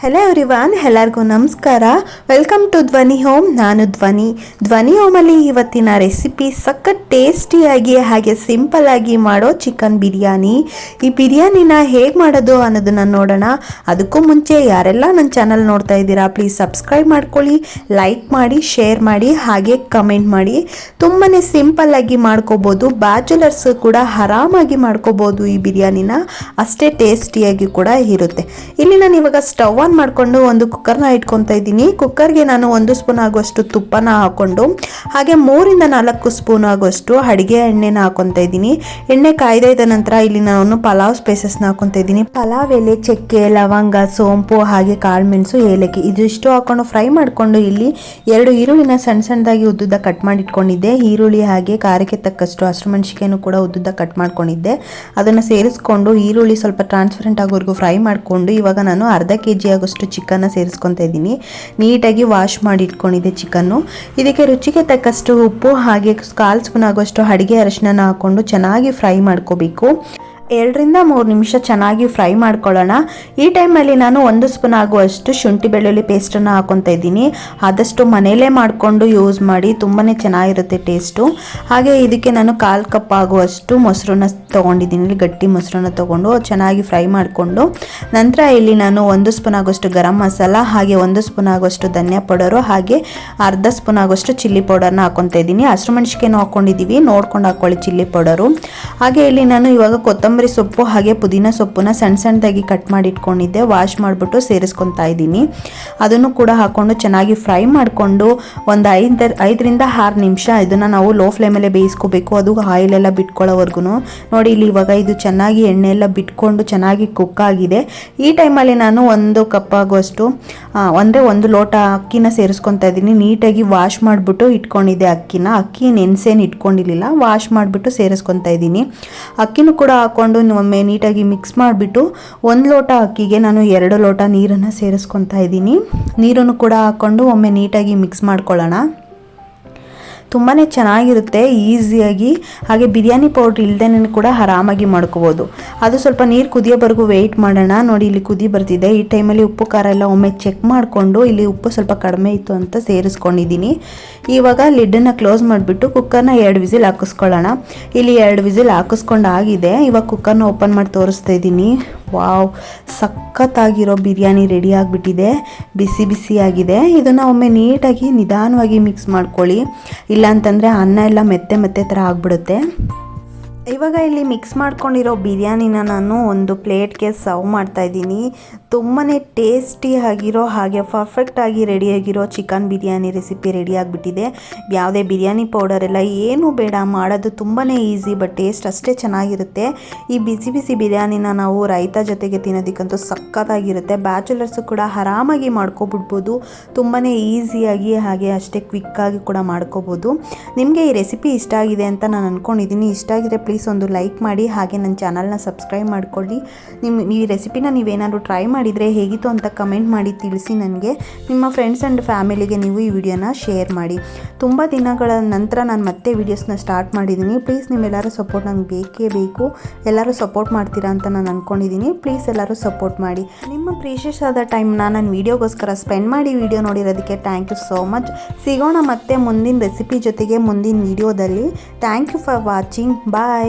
Hello everyone, ಎಲ್ಲರಿಗೂ ನಮಸ್ಕಾರ. Welcome to ಧ್ವನಿ ಹೋಮ್. ನಾನು ಧ್ವನಿ ಹೋಮಲ್ಲಿ ಇವತ್ತಿನ ರೆಸಿಪಿ ಸಖತ್ ಟೇಸ್ಟಿಯಾಗಿ ಹಾಗೆ ಸಿಂಪಲ್ ಆಗಿ ಮಾಡೋ ಚಿಕನ್ ಬಿರಿಯಾನಿ. ಈ ಬಿರಿಯಾನಿನ ಹೇಗೆ ಮಾಡೋದು ಅನ್ನೋದನ್ನ ನೋಡೋಣ. ಅದಕ್ಕೂ ಮುಂಚೆ ಯಾರೆಲ್ಲ ನನ್ನ ಚಾನಲ್ ನೋಡ್ತಾ ಇದ್ದೀರಾ ಪ್ಲೀಸ್ ಸಬ್ಸ್ಕ್ರೈಬ್ ಮಾಡ್ಕೊಳ್ಳಿ, ಲೈಕ್ ಮಾಡಿ, ಶೇರ್ ಮಾಡಿ, ಹಾಗೆ ಕಮೆಂಟ್ ಮಾಡಿ. ತುಂಬಾ ಸಿಂಪಲ್ ಆಗಿ ಮಾಡ್ಕೋಬೋದು, ಬ್ಯಾಚುಲರ್ಸ್ ಕೂಡ ಆರಾಮಾಗಿ ಮಾಡ್ಕೋಬೋದು ಈ ಬಿರಿಯಾನಿನ. ಅಷ್ಟೇ ಟೇಸ್ಟಿಯಾಗಿ ಕೂಡ ಇರುತ್ತೆ. ಇಲ್ಲಿ ನಾನು ಇವಾಗ ಸ್ಟವ್ ಆನ್ ಮಾಡಿಕೊಂಡು ಒಂದು ಕುಕ್ಕರ್ನ ಇಟ್ಕೊತಾ ಇದ್ದೀನಿ. ಕುಕ್ಕರ್ಗೆ ನಾನು 1 ಸ್ಪೂನ್ ಆಗುವಷ್ಟು ತುಪ್ಪನ ಹಾಕೊಂಡು ಹಾಗೆ 3 ಇಂದ 4 ಸ್ಪೂನ್ ಆಗುವಷ್ಟು ಅಡುಗೆ ಎಣ್ಣೆನ ಹಾಕೊತಾ ಇದ್ದೀನಿ. ಎಣ್ಣೆ ಕಾಯ್ದ ನಂತರ ಇಲ್ಲಿ ನಾನು ಪಲಾವ್ ಸ್ಪೈಸಸ್ನ ಹಾಕೊತಾ ಇದ್ದೀನಿ. ಪಲಾವ್ ಎಲೆ, ಚಕ್ಕೆ, ಲವಂಗ, ಸೋಂಪು, ಹಾಗೆ ಕಾಳುಮೆಣಸು, ಏಲಕ್ಕಿ ಇದಿಷ್ಟು ಹಾಕೊಂಡು ಫ್ರೈ ಮಾಡಿಕೊಂಡು ಇಲ್ಲಿ 2 ಈರುಳ್ಳಿನ ಸಣ್ಣದಾಗಿ ಉದ್ದುದ್ದ ಕಟ್ ಮಾಡಿ ಇಟ್ಕೊಂಡಿದ್ದೆ. ಈರುಳ್ಳಿ ಹಾಗೆ ಖಾರಕ್ಕೆ ತಕ್ಕಷ್ಟು ಹಸಿಮೆಣಸಿನಕಾಯಿನೂ ಕೂಡ ಉದ್ದುದ್ದ ಕಟ್ ಮಾಡ್ಕೊಂಡಿದ್ದೆ. ಅದನ್ನು ಸೇರಿಸ್ಕೊಂಡು ಈರುಳ್ಳಿ ಸ್ವಲ್ಪ ಟ್ರಾನ್ಸ್ಪರೆಂಟ್ ಆಗೋವರೆಗೂ ಫ್ರೈ ಮಾಡಿಕೊಂಡು ಇವಾಗ ನಾನು ಅರ್ಧ kg ಆಗೋಷ್ಟು ಚಿಕನ್ನ ಸೇರಿಸ್ಕೊತಾ ಇದ್ದೀನಿ. ನೀಟಾಗಿ ವಾಶ್ ಮಾಡಿ ಇಟ್ಕೊಂಡಿದ್ದೆ ಚಿಕನ್ನು. ಇದಕ್ಕೆ ರುಚಿಗೆ ತಕ್ಕಷ್ಟು ಉಪ್ಪು ಹಾಗೆ 1/4 ಸ್ಪೂನ್ ಆಗೋಷ್ಟು ಅಡುಗೆ ಅರಿಶಿನ ಹಾಕೊಂಡು ಚೆನ್ನಾಗಿ ಫ್ರೈ ಮಾಡ್ಕೋಬೇಕು. 2 ರಿಂದ 3 ನಿಮಿಷ ಚೆನ್ನಾಗಿ ಫ್ರೈ ಮಾಡ್ಕೊಳ್ಳೋಣ. ಈ ಟೈಮಲ್ಲಿ ನಾನು 1 ಸ್ಪೂನ್ ಆಗುವಷ್ಟು ಶುಂಠಿ ಬೆಳ್ಳುಳ್ಳಿ ಪೇಸ್ಟನ್ನು ಹಾಕೊತಾ ಇದ್ದೀನಿ. ಆದಷ್ಟು ಮನೆಯಲ್ಲೇ ಮಾಡಿಕೊಂಡು ಯೂಸ್ ಮಾಡಿ, ತುಂಬಾ ಚೆನ್ನಾಗಿರುತ್ತೆ ಟೇಸ್ಟು. ಹಾಗೆ ಇದಕ್ಕೆ ನಾನು 1/4 ಕಪ್ ಆಗುವಷ್ಟು ಮೊಸರನ್ನ ತೊಗೊಂಡಿದ್ದೀನಿ. ಗಟ್ಟಿ ಮೊಸರನ್ನ ತೊಗೊಂಡು ಚೆನ್ನಾಗಿ ಫ್ರೈ ಮಾಡಿಕೊಂಡು ನಂತರ ಇಲ್ಲಿ ನಾನು 1 ಸ್ಪೂನ್ ಆಗುವಷ್ಟು ಗರಂ ಮಸಾಲ, ಹಾಗೆ 1 ಸ್ಪೂನ್ ಆಗುವಷ್ಟು ಧನಿಯಾ ಪೌಡರು, ಹಾಗೆ ಅರ್ಧ ಸ್ಪೂನ್ ಆಗುವಷ್ಟು ಚಿಲ್ಲಿ ಪೌಡರ್ನ ಹಾಕೊತಾ ಇದ್ದೀನಿ. ಹಸಿಮೆಣಸಿನಕಾಯಿನ ಹಾಕ್ಕೊಂಡಿದ್ದೀವಿ, ನೋಡ್ಕೊಂಡು ಹಾಕ್ಕೊಳ್ಳಿ ಚಿಲ್ಲಿ ಪೌಡರು. ಹಾಗೆ ಇಲ್ಲಿ ನಾನು ಇವಾಗ ಕೊತ್ತಂಬರಿ ಸೊಪ್ಪು ಹಾಗೆ ಪುದೀನ ಸೊಪ್ಪನ್ನ ಸಣ್ಣದಾಗಿ ಕಟ್ ಮಾಡಿ ಇಟ್ಕೊಂಡಿದ್ದೆ. ವಾಶ್ ಮಾಡಿಬಿಟ್ಟು ಸೇರಿಸ್ಕೊತಾ ಇದ್ದೀನಿ. ಅದನ್ನು ಕೂಡ ಹಾಕೊಂಡು ಚೆನ್ನಾಗಿ ಫ್ರೈ ಮಾಡಿಕೊಂಡು ಒಂದು 5 ರಿಂದ 6 ನಿಮಿಷ ಇದನ್ನು ನಾವು ಲೋ ಫ್ಲೇಮಲ್ಲೇ ಬೇಯಿಸ್ಕೋಬೇಕು. ಅದು ಆಯಿಲ್ ಎಲ್ಲ ಬಿಟ್ಕೊಳ್ಳೋವರೆಗೂ. ನೋಡಿ ಇಲ್ಲಿ ಇವಾಗ ಇದು ಚೆನ್ನಾಗಿ ಎಣ್ಣೆ ಎಲ್ಲ ಬಿಟ್ಕೊಂಡು ಚೆನ್ನಾಗಿ ಕುಕ್ ಆಗಿದೆ. ಈ ಟೈಮಲ್ಲಿ ನಾನು 1 ಕಪ್ ಆಗುವಷ್ಟು ಅಂದರೆ 1 ಲೋಟ ಅಕ್ಕಿನ ಸೇರಿಸ್ಕೊತಾ ಇದ್ದೀನಿ. ನೀಟಾಗಿ ವಾಶ್ ಮಾಡಿಬಿಟ್ಟು ಇಟ್ಕೊಂಡಿದ್ದೆ ಅಕ್ಕಿನ. ಅಕ್ಕಿ ನೆನೆಸೇನು ಇಟ್ಕೊಂಡಿರಲಿಲ್ಲ, ವಾಶ್ ಮಾಡಿಬಿಟ್ಟು ಸೇರಿಸ್ಕೊತಾ ಇದ್ದೀನಿ. ಅಕ್ಕಿನೂ ಕೂಡ ಹಾಕೊಂಡು ಒಮ್ಮೆ ನೀಟಾಗಿ ಮಿಕ್ಸ್ ಮಾಡಿಬಿಟ್ಟು 1 ಲೋಟ ಅಕ್ಕಿಗೆ ನಾನು 2 ಲೋಟ ನೀರನ್ನು ಸೇರಿಸ್ಕೊತಾ ಇದ್ದೀನಿ. ನೀರನ್ನು ಕೂಡ ಹಾಕ್ಕೊಂಡು ಒಮ್ಮೆ ನೀಟಾಗಿ ಮಿಕ್ಸ್ ಮಾಡ್ಕೊಳ್ಳೋಣ. ತುಂಬಾ ಚೆನ್ನಾಗಿರುತ್ತೆ, ಈಸಿಯಾಗಿ. ಹಾಗೆ ಬಿರಿಯಾನಿ ಪೌಡ್ರ್ ಇಲ್ಲದೇ ಕೂಡ ಆರಾಮಾಗಿ ಮಾಡ್ಕೋಬೋದು. ಅದು ಸ್ವಲ್ಪ ನೀರು ಕುದಿಯೋವರೆಗೂ ವೆಯ್ಟ್ ಮಾಡೋಣ. ನೋಡಿ ಇಲ್ಲಿ ಕುದಿ ಬರ್ತಿದೆ. ಈ ಟೈಮಲ್ಲಿ ಉಪ್ಪು ಖಾರ ಎಲ್ಲ ಒಮ್ಮೆ ಚೆಕ್ ಮಾಡಿಕೊಂಡು ಇಲ್ಲಿ ಉಪ್ಪು ಸ್ವಲ್ಪ ಕಡಿಮೆ ಇತ್ತು ಅಂತ ಸೇರಿಸ್ಕೊಂಡಿದ್ದೀನಿ. ಇವಾಗ ಲಿಡ್ಡನ್ನು ಕ್ಲೋಸ್ ಮಾಡಿಬಿಟ್ಟು ಕುಕ್ಕರ್ನ 2 ವಿಸಿಲ್ ಹಾಕಿಸ್ಕೊಳ್ಳೋಣ. ಇಲ್ಲಿ 2 ವಿಸಿಲ್ ಹಾಕಿಸ್ಕೊಂಡು ಆಗಿದೆ. ಇವಾಗ ಕುಕ್ಕರ್ನ ಓಪನ್ ಮಾಡಿ ತೋರಿಸ್ತಾ ಇದ್ದೀನಿ. ವಾವ್, ಸಖತ್ತಾಗಿರೋ ಬಿರಿಯಾನಿ ರೆಡಿ ಆಗಿಬಿಟ್ಟಿದೆ. ಬಿಸಿ ಬಿಸಿಯಾಗಿದೆ. ಇದನ್ನು ಒಮ್ಮೆ ನೀಟಾಗಿ ನಿಧಾನವಾಗಿ ಮಿಕ್ಸ್ ಮಾಡ್ಕೊಳ್ಳಿ, ಇಲ್ಲಾಂತಂದರೆ ಅನ್ನ ಎಲ್ಲ ಮೆತ್ತೆ ಥರ ಆಗಿಬಿಡುತ್ತೆ. ಇವಾಗ ಇಲ್ಲಿ ಮಿಕ್ಸ್ ಮಾಡ್ಕೊಂಡಿರೋ ಬಿರಿಯಾನಿನ ನಾನು ಒಂದು ಪ್ಲೇಟ್ಗೆ ಸರ್ವ್ ಮಾಡ್ತಾ ಇದ್ದೀನಿ. ತುಂಬಾ ಟೇಸ್ಟಿ ಆಗಿರೋ ಹಾಗೆ ಪರ್ಫೆಕ್ಟಾಗಿ ರೆಡಿಯಾಗಿರೋ ಚಿಕನ್ ಬಿರಿಯಾನಿ ರೆಸಿಪಿ ರೆಡಿ ಆಗಿಬಿಟ್ಟಿದೆ. ಯಾವುದೇ ಬಿರಿಯಾನಿ ಪೌಡರ್ ಎಲ್ಲ ಏನೂ ಬೇಡ, ಮಾಡೋದು ತುಂಬಾ ಈಸಿ, ಬಟ್ ಟೇಸ್ಟ್ ಅಷ್ಟೇ ಚೆನ್ನಾಗಿರುತ್ತೆ. ಈ ಬಿಸಿ ಬಿಸಿ ಬಿರಿಯಾನಿನ ನಾವು ರೈತ ಜೊತೆಗೆ ತಿನ್ನೋದಕ್ಕಂತೂ ಸಖತ್ತಾಗಿರುತ್ತೆ. ಬ್ಯಾಚುಲರ್ಸು ಕೂಡ ಆರಾಮಾಗಿ ಮಾಡ್ಕೊಬಿಡ್ಬೋದು. ತುಂಬಾ ಈಸಿಯಾಗಿ ಹಾಗೆ ಅಷ್ಟೇ ಕ್ವಿಕ್ಕಾಗಿ ಕೂಡ ಮಾಡ್ಕೋಬೋದು. ನಿಮಗೆ ಈ ರೆಸಿಪಿ ಇಷ್ಟ ಆಗಿದೆ ಅಂತ ನಾನು ಅಂದ್ಕೊಂಡಿದ್ದೀನಿ. ಇಷ್ಟ ಆಗಿದೆ ಪ್ಲೀಸ್ ಒಂದು ಲೈಕ್ ಮಾಡಿ, ಹಾಗೆ ನನ್ನ ಚಾನಲ್ನ ಸಬ್ಸ್ಕ್ರೈಬ್ ಮಾಡ್ಕೊಳ್ಳಿ. ಈ ರೆಸಿಪಿನ ನೀವೇನಾದರೂ ಟ್ರೈ ಮಾಡಿದರೆ ಹೇಗಿತ್ತು ಅಂತ ಕಮೆಂಟ್ ಮಾಡಿ ತಿಳಿಸಿ ನನಗೆ. ನಿಮ್ಮ ಫ್ರೆಂಡ್ಸ್ ಆ್ಯಂಡ್ ಫ್ಯಾಮಿಲಿಗೆ ನೀವು ಈ ವಿಡಿಯೋನ ಶೇರ್ ಮಾಡಿ. ತುಂಬ ದಿನಗಳ ನಂತರ ನಾನು ಮತ್ತೆ ವೀಡಿಯೋಸ್ನ ಸ್ಟಾರ್ಟ್ ಮಾಡಿದ್ದೀನಿ. ಪ್ಲೀಸ್ ನಿಮ್ಮೆಲ್ಲರೂ ಸಪೋರ್ಟ್ ನನಗೆ ಬೇಕೇ ಬೇಕು. ಎಲ್ಲರೂ ಸಪೋರ್ಟ್ ಮಾಡ್ತೀರಾ ಅಂತ ನಾನು ಅಂದ್ಕೊಂಡಿದ್ದೀನಿ. ಪ್ಲೀಸ್ ಎಲ್ಲರೂ ಸಪೋರ್ಟ್ ಮಾಡಿ. ನಿಮ್ಮ ಪ್ರೀಷಿಯಸ್ ಆದ ಟೈಮ್ನ ನಾನು ವೀಡಿಯೋಗೋಸ್ಕರ ಸ್ಪೆಂಡ್ ಮಾಡಿ ವಿಡಿಯೋ ನೋಡಿರೋದಕ್ಕೆ ಥ್ಯಾಂಕ್ ಯು ಸೋ ಮಚ್. ಸಿಗೋಣ ಮತ್ತೆ ಮುಂದಿನ ರೆಸಿಪಿ ಜೊತೆಗೆ ಮುಂದಿನ ವೀಡಿಯೋದಲ್ಲಿ. Thank you for watching. Bye.